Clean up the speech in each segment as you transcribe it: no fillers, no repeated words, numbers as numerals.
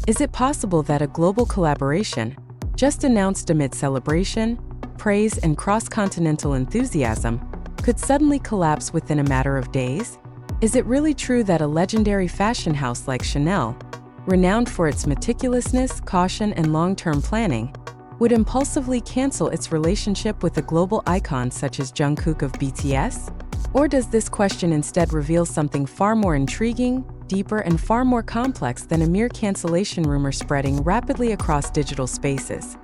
Is it possible that a global collaboration, just announced amid celebration, praise, and cross-continental enthusiasm, could suddenly collapse within a matter of days? Is it really true that a legendary fashion house like Chanel, renowned for its meticulousness, caution, and long-term planning, would impulsively cancel its relationship with a global icon such as Jungkook of BTS? Or does this question instead reveal something far more intriguing, deeper, and far more complex than a mere cancellation rumor spreading rapidly across digital spaces?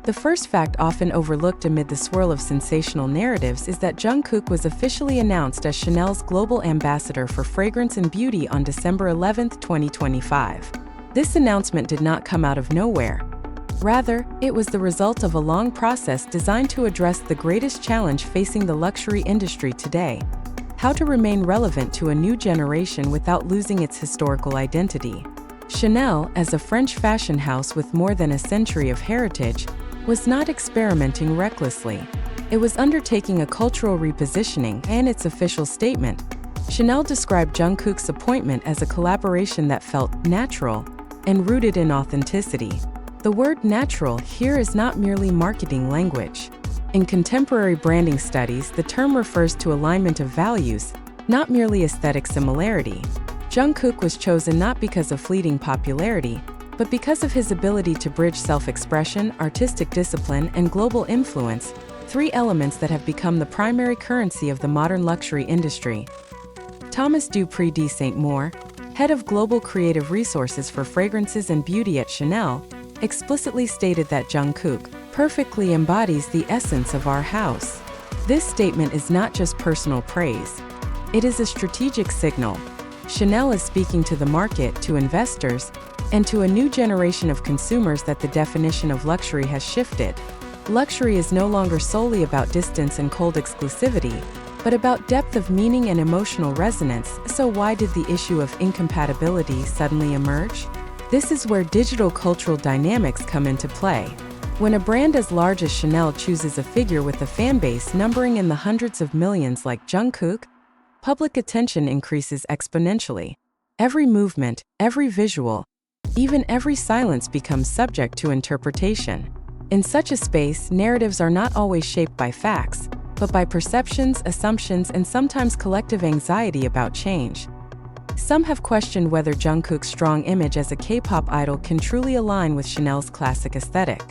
The first fact, often overlooked amid the swirl of sensational narratives, is that Jungkook was officially announced as Chanel's global ambassador for fragrance and beauty on December 11, 2025. This announcement did not come out of nowhere. Rather, it was the result of a long process designed to address the greatest challenge facing the luxury industry today: how to remain relevant to a new generation without losing its historical identity. Chanel, as a French fashion house with more than a century of heritage, was not experimenting recklessly. It was undertaking a cultural repositioning, and its official statement, Chanel described Jungkook's appointment as a collaboration that felt natural and rooted in authenticity. The word natural here is not merely marketing language. In contemporary branding studies, the term refers to alignment of values, not merely aesthetic similarity. Jungkook was chosen not because of fleeting popularity, but because of his ability to bridge self-expression, artistic discipline, and global influence, three elements that have become the primary currency of the modern luxury industry. Thomas Dupree de Saint-Maur, head of global creative resources for fragrances and beauty at Chanel, explicitly stated that Jungkook perfectly embodies the essence of our house. This statement is not just personal praise. It is a strategic signal. Chanel is speaking to the market, to investors, and to a new generation of consumers that the definition of luxury has shifted. Luxury is no longer solely about distance and cold exclusivity, but about depth of meaning and emotional resonance. So why did the issue of incompatibility suddenly emerge? This is where digital cultural dynamics come into play. When a brand as large as Chanel chooses a figure with a fan base numbering in the hundreds of millions like Jungkook, public attention increases exponentially. Every movement, every visual, even every silence becomes subject to interpretation. In such a space, narratives are not always shaped by facts, but by perceptions, assumptions, and sometimes collective anxiety about change. Some have questioned whether Jungkook's strong image as a K-pop idol can truly align with Chanel's classic aesthetic.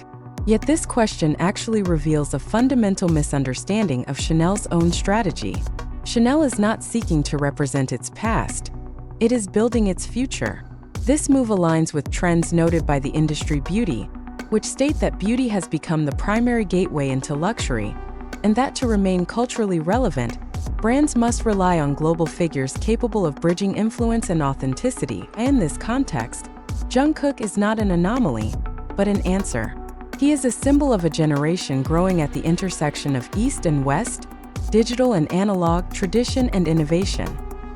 Yet this question actually reveals a fundamental misunderstanding of Chanel's own strategy. Chanel is not seeking to represent its past. It is building its future. This move aligns with trends noted by the industry Beauty, which state that beauty has become the primary gateway into luxury, and that to remain culturally relevant, brands must rely on global figures capable of bridging influence and authenticity. In this context, Jungkook is not an anomaly, but an answer. He is a symbol of a generation growing at the intersection of East and West, digital and analog, tradition and innovation.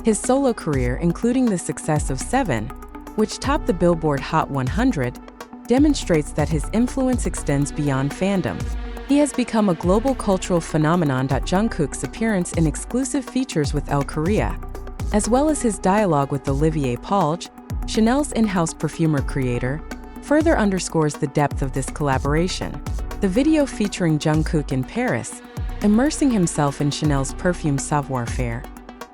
His solo career, including the success of Seven, which topped the Billboard Hot 100, demonstrates that his influence extends beyond fandom. He has become a global cultural phenomenon. Jungkook's appearance in exclusive features with El Korea, as well as his dialogue with Olivier Paulge, Chanel's in-house perfumer creator, further underscores the depth of this collaboration. The video featuring Jungkook in Paris, immersing himself in Chanel's perfume savoir-faire,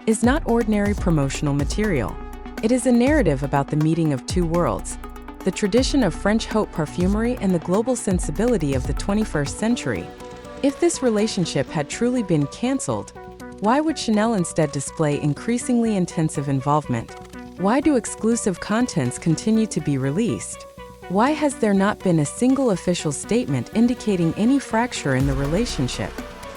is not ordinary promotional material. It is a narrative about the meeting of two worlds: the tradition of French haute parfumerie and the global sensibility of the 21st century. If this relationship had truly been cancelled, why would Chanel instead display increasingly intensive involvement? Why do exclusive contents continue to be released? Why has there not been a single official statement indicating any fracture in the relationship?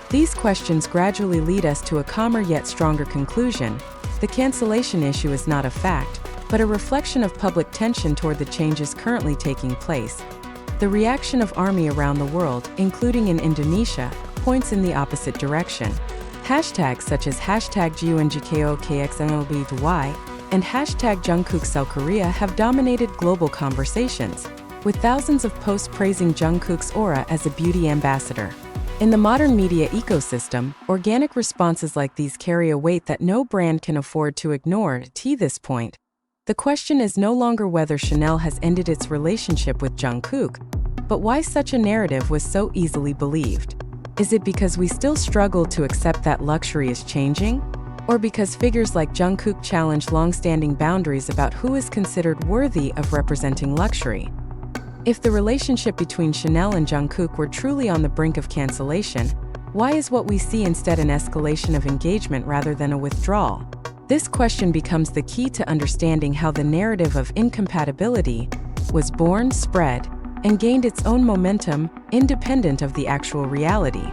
These questions gradually lead us to a calmer yet stronger conclusion. The cancellation issue is not a fact, but a reflection of public tension toward the changes currently taking place. The reaction of ARMY around the world, including in Indonesia, points in the opposite direction. Hashtags such as hashtag #JUNKOOKXNLBY and hashtag #JungkookSellKorea have dominated global conversations, with thousands of posts praising Jungkook's aura as a beauty ambassador. In the modern media ecosystem, organic responses like these carry a weight that no brand can afford to ignore. To this point, The question is no longer whether Chanel has ended its relationship with Jungkook, but why such a narrative was so easily believed. Is it because we still struggle to accept that luxury is changing? Or because figures like Jungkook challenge long-standing boundaries about who is considered worthy of representing luxury? If the relationship between Chanel and Jungkook were truly on the brink of cancellation, why is what we see instead an escalation of engagement rather than a withdrawal? This question becomes the key to understanding how the narrative of incompatibility was born, spread, and gained its own momentum, independent of the actual reality.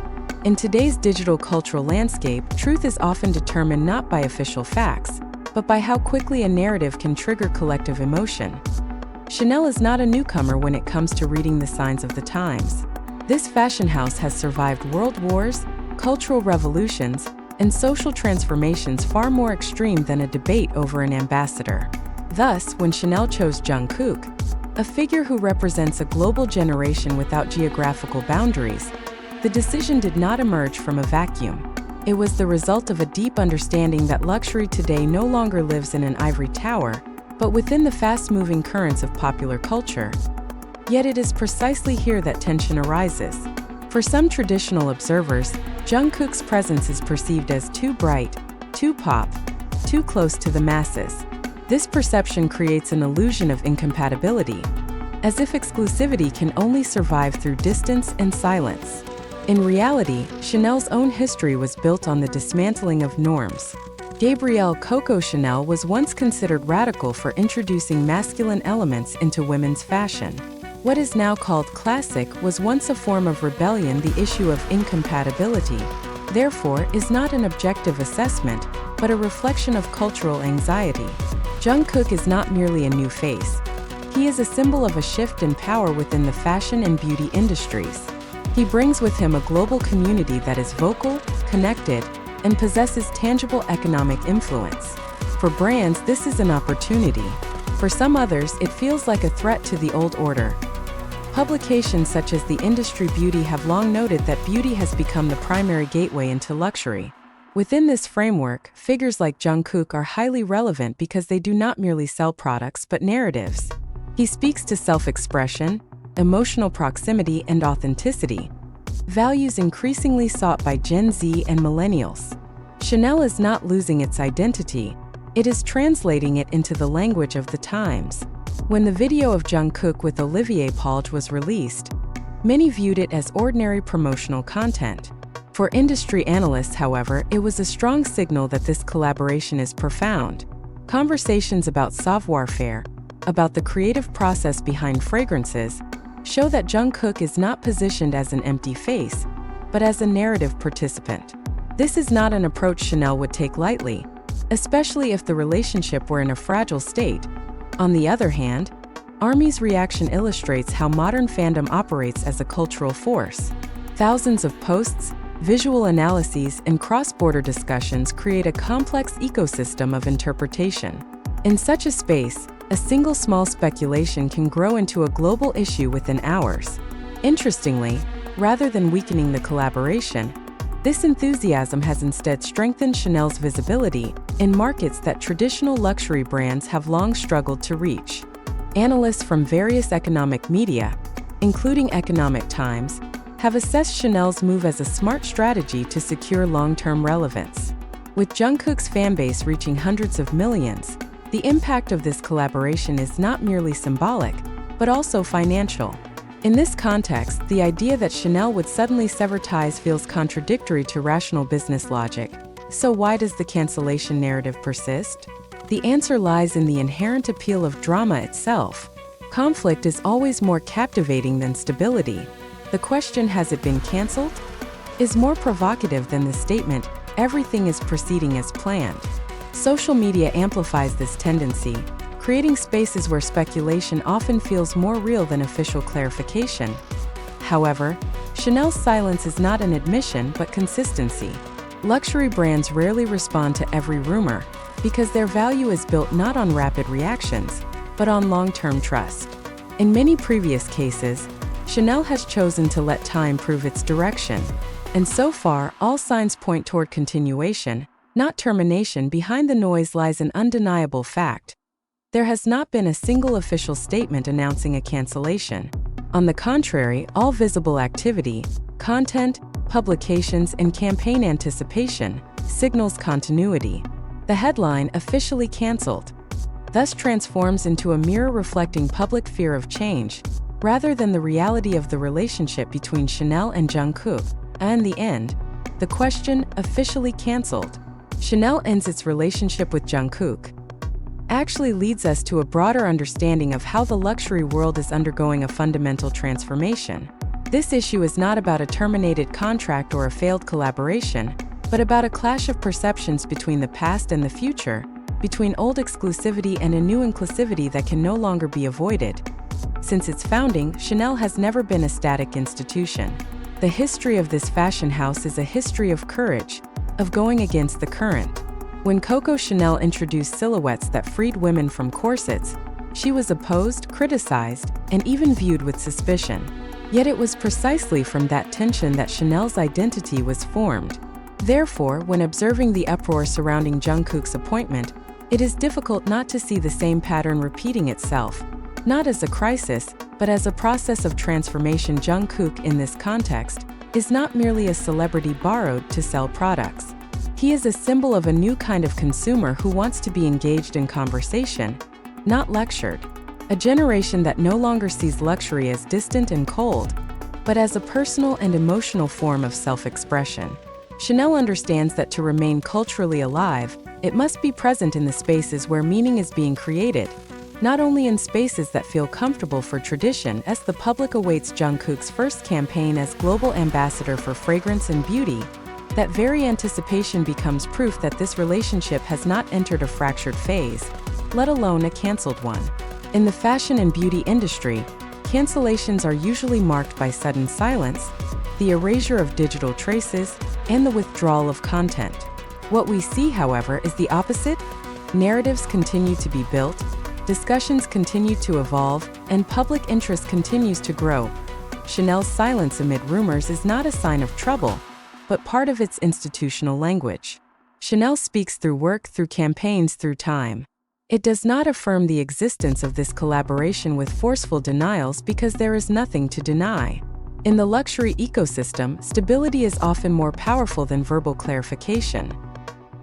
In today's digital cultural landscape, truth is often determined not by official facts, but by how quickly a narrative can trigger collective emotion. Chanel is not a newcomer when it comes to reading the signs of the times. This fashion house has survived world wars, cultural revolutions, and social transformations far more extreme than a debate over an ambassador. Thus, when Chanel chose Jungkook, a figure who represents a global generation without geographical boundaries, the decision did not emerge from a vacuum. It was the result of a deep understanding that luxury today no longer lives in an ivory tower, but within the fast-moving currents of popular culture. Yet it is precisely here that tension arises. For some traditional observers, Jungkook's presence is perceived as too bright, too pop, too close to the masses. This perception creates an illusion of incompatibility, as if exclusivity can only survive through distance and silence. In reality, Chanel's own history was built on the dismantling of norms. Gabrielle Coco Chanel was once considered radical for introducing masculine elements into women's fashion. What is now called classic was once a form of rebellion. The issue of incompatibility, therefore, is not an objective assessment, but a reflection of cultural anxiety. Jungkook is not merely a new face. He is a symbol of a shift in power within the fashion and beauty industries. He brings with him a global community that is vocal, connected, and possesses tangible economic influence. For brands, this is an opportunity. For some others, it feels like a threat to the old order. Publications such as The Industry Beauty have long noted that beauty has become the primary gateway into luxury. Within this framework, figures like Jungkook are highly relevant because they do not merely sell products but narratives. He speaks to self-expression, emotional proximity, and authenticity, values increasingly sought by Gen Z and millennials. Chanel is not losing its identity, it is translating it into the language of the times. When the video of Jungkook with Olivier Paulge was released, many viewed it as ordinary promotional content. For industry analysts, however, it was a strong signal that this collaboration is profound. Conversations about savoir-faire, about the creative process behind fragrances, show that Jungkook is not positioned as an empty face, but as a narrative participant. This is not an approach Chanel would take lightly, especially if the relationship were in a fragile state. On the other hand, ARMY's reaction illustrates how modern fandom operates as a cultural force. Thousands of posts, visual analyses, and cross-border discussions create a complex ecosystem of interpretation. In such a space, a single small speculation can grow into a global issue within hours. Interestingly, rather than weakening the collaboration, this enthusiasm has instead strengthened Chanel's visibility in markets that traditional luxury brands have long struggled to reach. Analysts from various economic media, including Economic Times, have assessed Chanel's move as a smart strategy to secure long-term relevance. With Jungkook's fanbase reaching hundreds of millions, the impact of this collaboration is not merely symbolic, but also financial. In this context, the idea that Chanel would suddenly sever ties feels contradictory to rational business logic. So why does the cancellation narrative persist? The answer lies in the inherent appeal of drama itself. Conflict is always more captivating than stability. The question, has it been cancelled, is more provocative than the statement, everything is proceeding as planned. Social media amplifies this tendency, creating spaces where speculation often feels more real than official clarification. However, Chanel's silence is not an admission but consistency. Luxury brands rarely respond to every rumor because their value is built not on rapid reactions, but on long-term trust. In many previous cases, Chanel has chosen to let time prove its direction, and so far, all signs point toward continuation, not termination. Behind the noise lies an undeniable fact. There has not been a single official statement announcing a cancellation. On the contrary, all visible activity, content, publications, and campaign anticipation signals continuity. The headline, "Officially Cancelled," thus transforms into a mirror reflecting public fear of change, rather than the reality of the relationship between Chanel and Jungkook. And in the end, the question, officially cancelled, Chanel ends its relationship with Jungkook, actually leads us to a broader understanding of how the luxury world is undergoing a fundamental transformation. This issue is not about a terminated contract or a failed collaboration, but about a clash of perceptions between the past and the future, between old exclusivity and a new inclusivity that can no longer be avoided. Since its founding, Chanel has never been a static institution. The history of this fashion house is a history of courage, of going against the current. When Coco Chanel introduced silhouettes that freed women from corsets, she was opposed, criticized, and even viewed with suspicion. Yet it was precisely from that tension that Chanel's identity was formed. Therefore, when observing the uproar surrounding Jungkook's appointment, it is difficult not to see the same pattern repeating itself, not as a crisis, but as a process of transformation. Jungkook, in this context, is not merely a celebrity borrowed to sell products. He is a symbol of a new kind of consumer who wants to be engaged in conversation, not lectured. A generation that no longer sees luxury as distant and cold, but as a personal and emotional form of self-expression. Chanel understands that to remain culturally alive, it must be present in the spaces where meaning is being created, not only in spaces that feel comfortable for tradition. As the public awaits Jungkook's first campaign as global ambassador for fragrance and beauty, that very anticipation becomes proof that this relationship has not entered a fractured phase, let alone a cancelled one. In the fashion and beauty industry, cancellations are usually marked by sudden silence, the erasure of digital traces, and the withdrawal of content. What we see, however, is the opposite. Narratives continue to be built, discussions continue to evolve, and public interest continues to grow. Chanel's silence amid rumors is not a sign of trouble, but part of its institutional language. Chanel speaks through work, through campaigns, through time. It does not affirm the existence of this collaboration with forceful denials because there is nothing to deny. In the luxury ecosystem, stability is often more powerful than verbal clarification.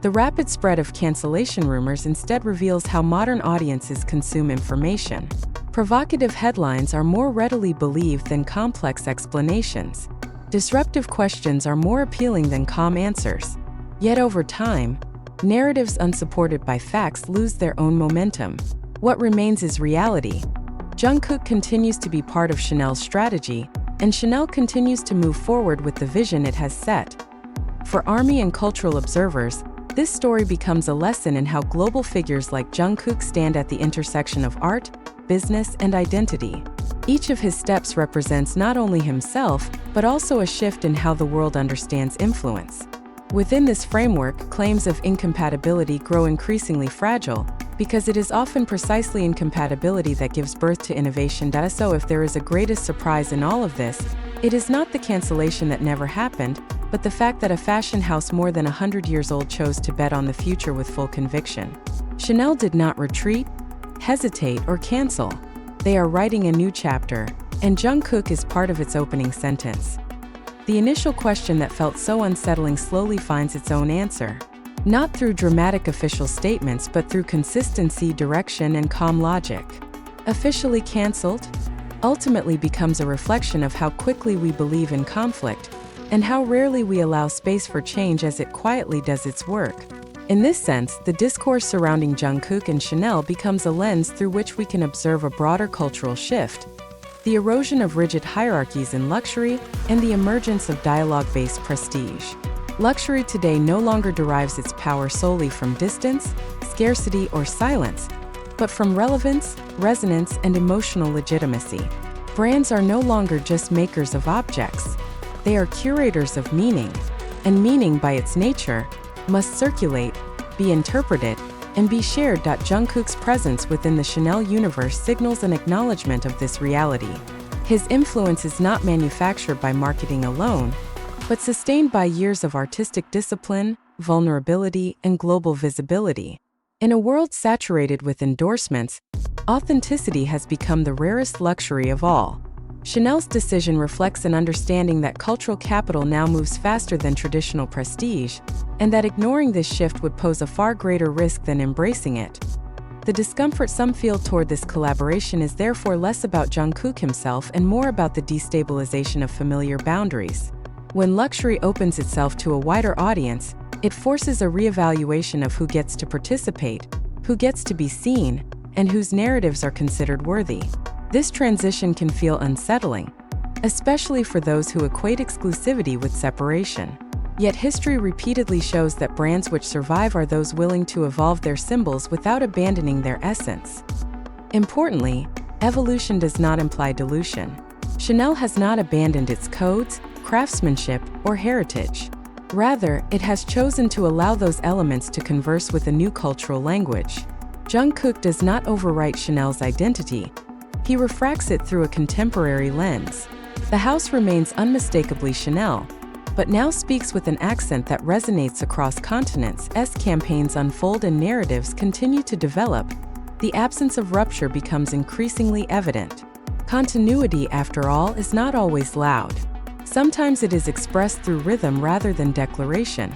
The rapid spread of cancellation rumors instead reveals how modern audiences consume information. Provocative headlines are more readily believed than complex explanations. Disruptive questions are more appealing than calm answers. Yet over time, narratives unsupported by facts lose their own momentum. What remains is reality. Jungkook continues to be part of Chanel's strategy, and Chanel continues to move forward with the vision it has set. For ARMY and cultural observers, this story becomes a lesson in how global figures like Jungkook stand at the intersection of art, business, and identity. Each of his steps represents not only himself, but also a shift in how the world understands influence. Within this framework, claims of incompatibility grow increasingly fragile, because it is often precisely incompatibility that gives birth to innovation. So if there is a greatest surprise in all of this, it is not the cancellation that never happened, but the fact that a fashion house more than 100 years old chose to bet on the future with full conviction. Chanel did not retreat, hesitate, or cancel. They are writing a new chapter, and Jungkook is part of its opening sentence. The initial question that felt so unsettling slowly finds its own answer. Not through dramatic official statements, but through consistency, direction, and calm logic. Officially cancelled ultimately becomes a reflection of how quickly we believe in conflict, and how rarely we allow space for change as it quietly does its work. In this sense, the discourse surrounding Jungkook and Chanel becomes a lens through which we can observe a broader cultural shift, the erosion of rigid hierarchies in luxury, and the emergence of dialogue-based prestige. Luxury today no longer derives its power solely from distance, scarcity, or silence, but from relevance, resonance, and emotional legitimacy. Brands are no longer just makers of objects. They are curators of meaning, and meaning, by its nature, must circulate, be interpreted, and be shared. Jungkook's presence within the Chanel universe signals an acknowledgement of this reality. His influence is not manufactured by marketing alone, but sustained by years of artistic discipline, vulnerability, and global visibility. In a world saturated with endorsements, authenticity has become the rarest luxury of all. Chanel's decision reflects an understanding that cultural capital now moves faster than traditional prestige, and that ignoring this shift would pose a far greater risk than embracing it. The discomfort some feel toward this collaboration is therefore less about Jungkook himself and more about the destabilization of familiar boundaries. When luxury opens itself to a wider audience, it forces a reevaluation of who gets to participate, who gets to be seen, and whose narratives are considered worthy. This transition can feel unsettling, especially for those who equate exclusivity with separation. Yet history repeatedly shows that brands which survive are those willing to evolve their symbols without abandoning their essence. Importantly, evolution does not imply dilution. Chanel has not abandoned its codes, craftsmanship, or heritage. Rather, it has chosen to allow those elements to converse with a new cultural language. Jungkook does not overwrite Chanel's identity. He refracts it through a contemporary lens. The house remains unmistakably Chanel, but now speaks with an accent that resonates across continents. As campaigns unfold and narratives continue to develop, the absence of rupture becomes increasingly evident. Continuity, after all, is not always loud. Sometimes it is expressed through rhythm rather than declaration,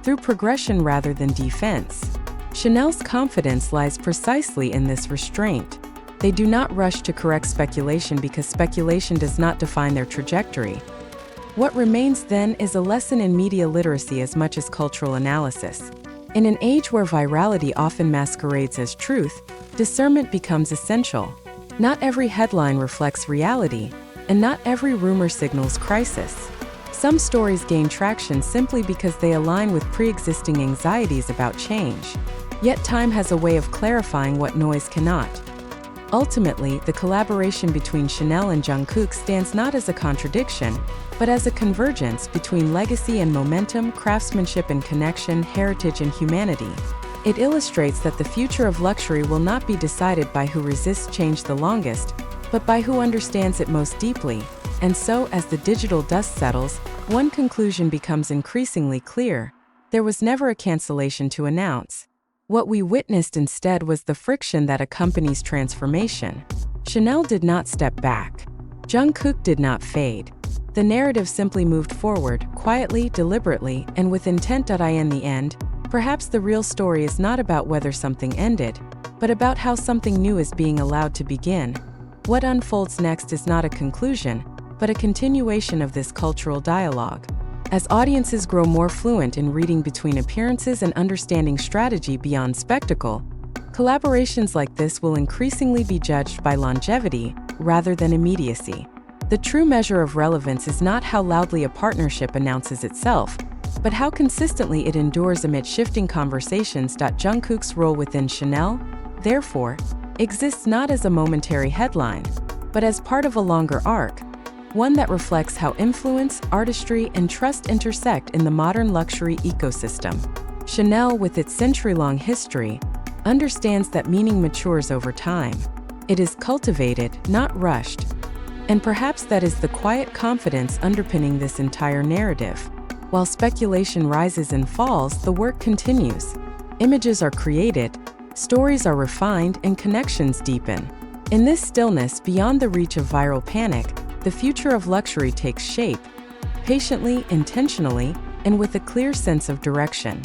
through progression rather than defense. Chanel's confidence lies precisely in this restraint. They do not rush to correct speculation because speculation does not define their trajectory. What remains then is a lesson in media literacy as much as cultural analysis. In an age where virality often masquerades as truth, discernment becomes essential. Not every headline reflects reality, and not every rumor signals crisis. Some stories gain traction simply because they align with pre-existing anxieties about change. Yet time has a way of clarifying what noise cannot. Ultimately, the collaboration between Chanel and Jungkook stands not as a contradiction, but as a convergence between legacy and momentum, craftsmanship and connection, heritage and humanity. It illustrates that the future of luxury will not be decided by who resists change the longest, but by who understands it most deeply. And so, as the digital dust settles, one conclusion becomes increasingly clear. There was never a cancellation to announce. What we witnessed instead was the friction that accompanies transformation. Chanel did not step back. Jungkook did not fade. The narrative simply moved forward, quietly, deliberately, and with intent. In the end, perhaps the real story is not about whether something ended, but about how something new is being allowed to begin. What unfolds next is not a conclusion, but a continuation of this cultural dialogue. As audiences grow more fluent in reading between appearances and understanding strategy beyond spectacle, collaborations like this will increasingly be judged by longevity rather than immediacy. The true measure of relevance is not how loudly a partnership announces itself, but how consistently it endures amid shifting conversations. Jungkook's role within Chanel, therefore, exists not as a momentary headline, but as part of a longer arc, one that reflects how influence, artistry, and trust intersect in the modern luxury ecosystem. Chanel, with its century-long history, understands that meaning matures over time. It is cultivated, not rushed. And perhaps that is the quiet confidence underpinning this entire narrative. While speculation rises and falls, the work continues. Images are created, stories are refined, and connections deepen. In this stillness, beyond the reach of viral panic, the future of luxury takes shape, patiently, intentionally, and with a clear sense of direction.